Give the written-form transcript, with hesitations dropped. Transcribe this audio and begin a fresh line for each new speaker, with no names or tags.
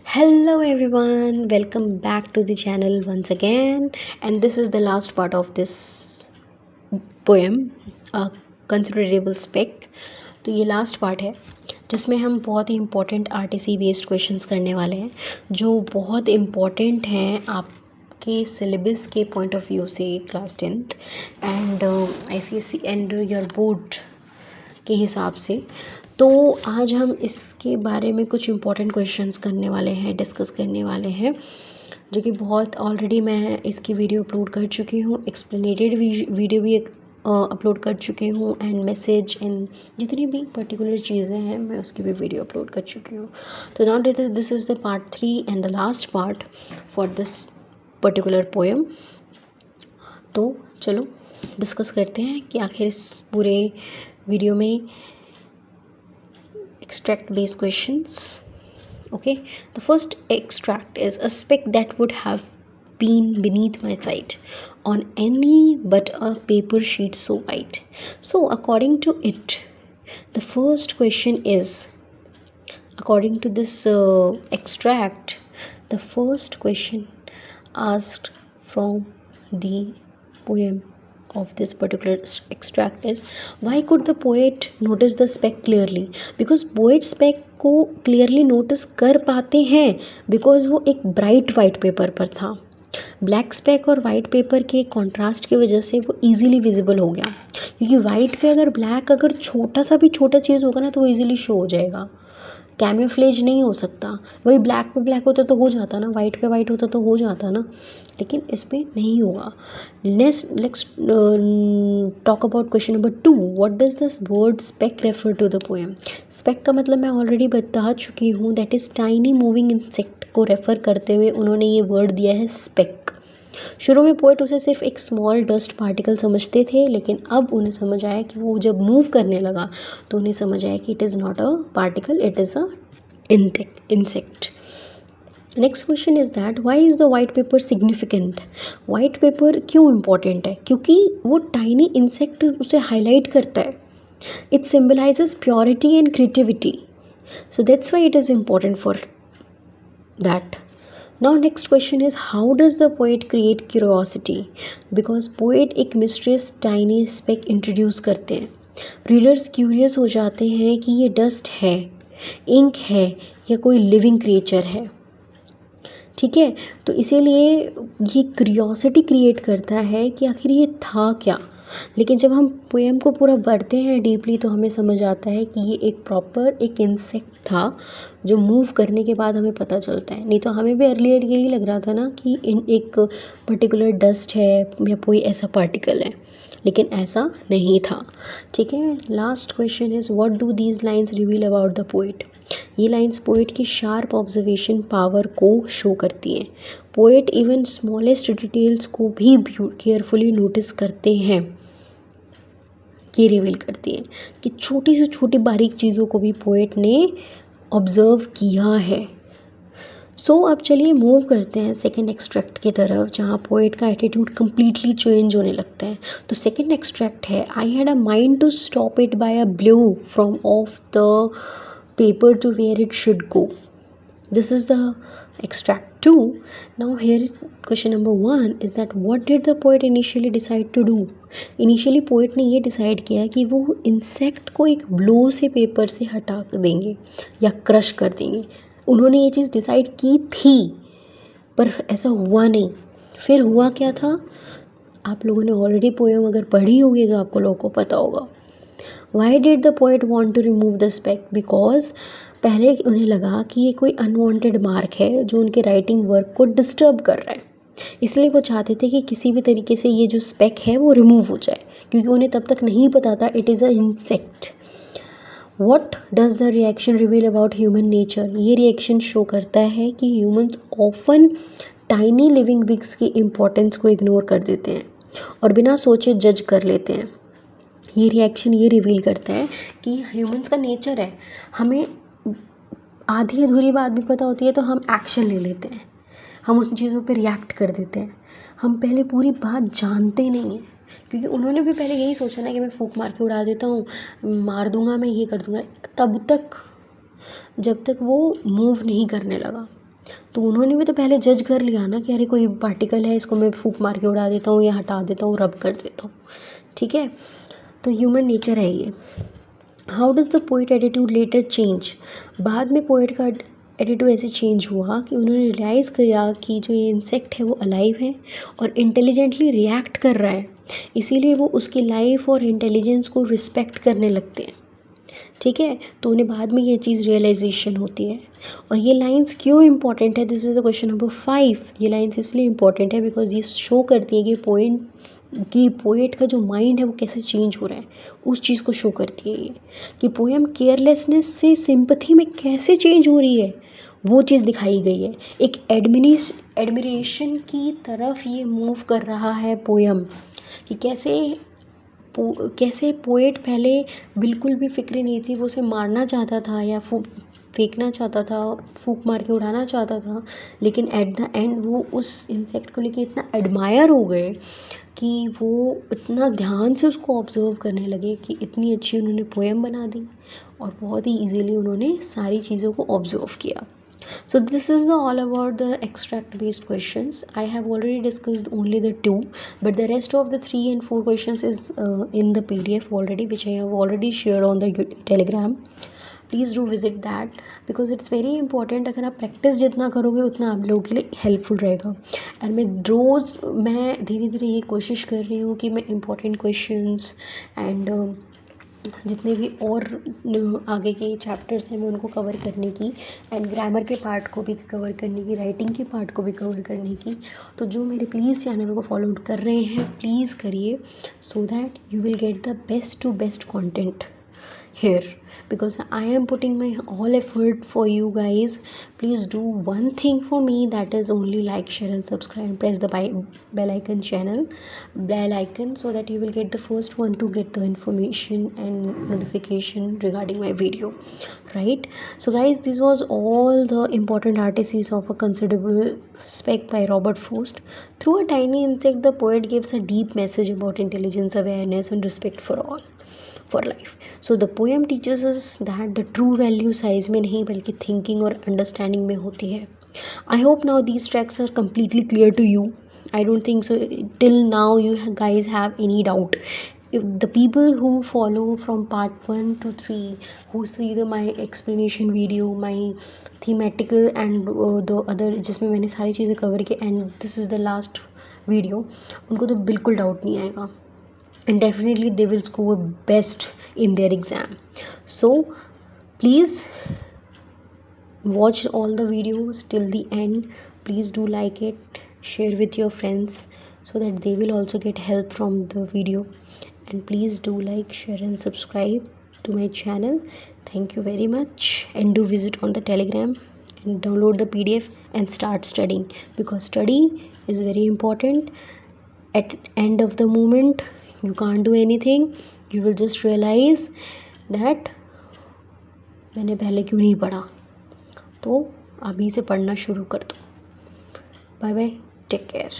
Hello everyone, welcome back to the channel once again, and this is the last part of this poem, A Considerable Speck. तो ये last part है जिसमें हम बहुत ही important RTC based questions करने वाले हैं जो बहुत इम्पोर्टेंट हैं आपके सिलेबस के पॉइंट ऑफ व्यू से class 10th and ICSE and your board के हिसाब से। तो आज हम इसके बारे में कुछ इम्पोर्टेंट क्वेश्चंस करने वाले हैं, डिस्कस करने वाले हैं, जो कि बहुत ऑलरेडी मैं इसकी वीडियो अपलोड कर चुकी हूँ, एक्सप्लेनेटेड वीडियो भी अपलोड कर चुकी हूँ, एंड मैसेज एंड जितनी भी पर्टिकुलर चीज़ें हैं मैं उसकी भी वीडियो अपलोड कर चुकी हूँ। तो now this is the part 3 and the last part for this particular poem. तो चलो डिस्कस करते हैं कि आखिर इस पूरे वीडियो में extract based questions. Okay, the first extract is a speck that would have been beneath my sight on any but a paper sheet so white. So according to it, the first question is, according to this extract, the first question asked from the poem of this particular extract is, why could the poet notice the speck clearly? Because poet speck को clearly notice कर पाते हैं because वो एक bright white paper पर था। Black spec और white paper के कॉन्ट्रास्ट की वजह से वो इजीली विजिबल हो गया, क्योंकि वाइट पे अगर छोटा सा भी छोटा चीज़ होगा ना तो वो इजीली शो हो जाएगा। कैमोफ्लेज नहीं हो सकता, वही ब्लैक पे ब्लैक होता तो हो जाता ना, वाइट पे वाइट होता तो हो जाता ना, लेकिन इस पर नहीं होगा। Let's talk about question number 2, what does this word speck refer to the poem? Speck का मतलब मैं ऑलरेडी बता चुकी हूँ, that is tiny moving insect को रेफर करते हुए उन्होंने ये वर्ड दिया है स्पेक। शुरू में पोएट उसे सिर्फ एक स्मॉल डस्ट पार्टिकल समझते थे, लेकिन अब उन्हें समझ आया कि वो जब मूव करने लगा तो उन्हें समझ आया कि it is not a particle, it is a insect. Next question is that why is the white paper significant? White paper क्यों इम्पॉर्टेंट है? क्योंकि वो टाइनी इंसेक्ट उसे हाईलाइट करता है। It symbolises purity and creativity, so that's why it is important for that. Now next question is, how does the poet create curiosity? Because poet एक mysterious tiny speck introduce करते हैं, readers curious हो जाते हैं कि ये dust है, ink है या कोई लिविंग क्रिएचर है। ठीक है, तो इसीलिए ये क्यूरियोसिटी क्रिएट करता है कि आखिर ये था क्या। लेकिन जब हम पोएम को पूरा पढ़ते हैं डीपली तो हमें समझ आता है कि ये एक प्रॉपर एक इंसेक्ट था जो मूव करने के बाद हमें पता चलता है। नहीं तो हमें भी अर्लियर यही लग रहा था ना कि एक पर्टिकुलर डस्ट है या कोई ऐसा पार्टिकल है, लेकिन ऐसा नहीं था। ठीक है, last question is, what do these lines reveal about the poet? ये लाइन्स पोएट की शार्प ऑब्जर्वेशन पावर को शो करती हैं। पोएट इवन स्मॉलेस्ट डिटेल्स को भी केयरफुली नोटिस करते हैं। ये रिवील करती है कि छोटी से छोटी बारीक चीज़ों को भी पोएट ने ऑब्ज़र्व किया है। सो अब चलिए मूव करते हैं सेकेंड एक्सट्रैक्ट की तरफ, जहाँ पोएट का एटीट्यूड कम्प्लीटली चेंज होने लगता है। तो सेकेंड एक्सट्रैक्ट है, I had a mind to stop it by a blow from off the paper to where it should go. This is the extract 2. Now here question number 1 is that what did the poet initially decide to do? Initially poet ने ये decide किया कि वो insect को एक blow से paper से हटा देंगे या crush कर देंगे। उन्होंने ये चीज़ decide की थी, पर ऐसा हुआ नहीं। फिर हुआ क्या था? आप लोगों ने ऑलरेडी पोएम अगर पढ़ी होगी तो आपको लोगों को पता होगा। Why did the poet want to remove the speck? Because पहले उन्हें लगा कि ये कोई अनवांटेड मार्क है जो उनके राइटिंग वर्क को डिस्टर्ब कर रहा है, इसलिए वो चाहते थे कि किसी भी तरीके से ये जो स्पेक है वो रिमूव हो जाए, क्योंकि उन्हें तब तक नहीं पता था it is a insect. What does the reaction reveal about human nature? ये रिएक्शन शो करता है कि ह्यूमन्स ऑफन टाइनी लिविंग बिग्स की इम्पोर्टेंस को इग्नोर कर देते हैं और बिना सोचे जज कर लेते हैं। ये रिएक्शन ये रिवील करता है कि ह्यूमंस का नेचर है, हमें आधी अधूरी बात भी पता होती है तो हम एक्शन ले लेते हैं, हम उस चीज़ों पे रिएक्ट कर देते हैं, हम पहले पूरी बात जानते नहीं हैं। क्योंकि उन्होंने भी पहले यही सोचा ना कि मैं फूंक मार के उड़ा देता हूँ, मार दूंगा, मैं ये कर दूंगा, तब तक जब तक वो मूव नहीं करने लगा। तो उन्होंने भी तो पहले जज कर लिया ना कि अरे कोई पार्टिकल है, इसको मैं फूंक मार के उड़ा देता हूँ या हटा देता हूँ, रब कर देता हूँ, ठीक है। तो ह्यूमन नेचर है ये। How does the poet attitude later change? बाद में पोइट का एटीट्यूड ऐसे चेंज हुआ कि उन्होंने रियलाइज़ किया कि जो ये इंसेक्ट है वो अलाइव है और इंटेलिजेंटली रिएक्ट कर रहा है, इसीलिए वो उसकी लाइफ और इंटेलिजेंस को रिस्पेक्ट करने लगते हैं, ठीक है। तो उन्हें बाद में ये चीज़ रियलाइजेशन होती है। और ये लाइंस क्यों इंपॉर्टेंट है, this is the question number 5। ये लाइंस इसलिए इंपॉर्टेंट है बिकॉज ये शो करती है कि पोएट का जो माइंड है वो कैसे चेंज हो रहा है, उस चीज़ को शो करती है ये, कि पोएम केयरलेसनेस से सिंपथी में कैसे चेंज हो रही है, वो चीज़ दिखाई गई है। एक एडमिरेशन की तरफ ये मूव कर रहा है पोएम, कि कैसे पोएट पहले बिल्कुल भी फिक्र नहीं थी, वो उसे मारना चाहता था या फेंकना चाहता था, फूंक मार के उड़ाना चाहता था, लेकिन एट द एंड वो उस इंसेक्ट को लेके इतना एडमायर हो गए कि वो इतना ध्यान से उसको ऑब्ज़र्व करने लगे कि इतनी अच्छी उन्होंने पोएम बना दी और बहुत ही इजीली उन्होंने सारी चीज़ों को ऑब्ज़र्व किया। So this is all about the extract based questions. I have already discussed only the two, but the rest of the 3 and 4 questions is in the PDF already, which I have already shared on the Telegram. Please do visit that because it's very important. अगर आप practice जितना करोगे उतना आप लोगों के लिए helpful रहेगा। एंड मैं धीरे धीरे ये कोशिश कर रही हूँ कि मैं इंपॉर्टेंट क्वेश्चंस एंड जितने भी और आगे के चैप्टर्स हैं मैं उनको कवर करने की, एंड ग्रामर के पार्ट को भी कवर करने की, राइटिंग के पार्ट को भी कवर करने की। तो जो मेरे प्लीज़ चैनल को फॉलो कर रहे हैं प्लीज़ करिए, so that you will get the best to best content here, because I am putting my all effort for you guys. Please do one thing for me, that is only like, share and subscribe and press the bell icon so that you will get the first one to get the information and notification regarding my video, right? So guys, this was all the important artists of a considerable speck by Robert Frost. Through a tiny insect, the poet gives a deep message about intelligence, awareness and respect for all, for life. So the poem teaches us that the true value size में नहीं बल्कि thinking और understanding में होती है. I hope now these tracks are completely clear to you. I don't think so till now you guys have any doubt. If the people who follow from part 1 to 3, who see my explanation video, my thematical and the other जिसमें मैंने सारी चीज़ें cover की, and this is the last video, उनको तो बिल्कुल doubt नहीं आएगा, and definitely they will score best in their exam. So please watch all the videos till the end. Please do like it, share with your friends so that they will also get help from the video, and please do like, share and subscribe to my channel. Thank you very much, and do visit on the Telegram and download the PDF and start studying, because study is very important. At end of the moment you can't do anything, you will just realize that मैंने पहले क्यों नहीं पढ़ा। तो अभी से पढ़ना शुरू कर दो। Bye bye, take care.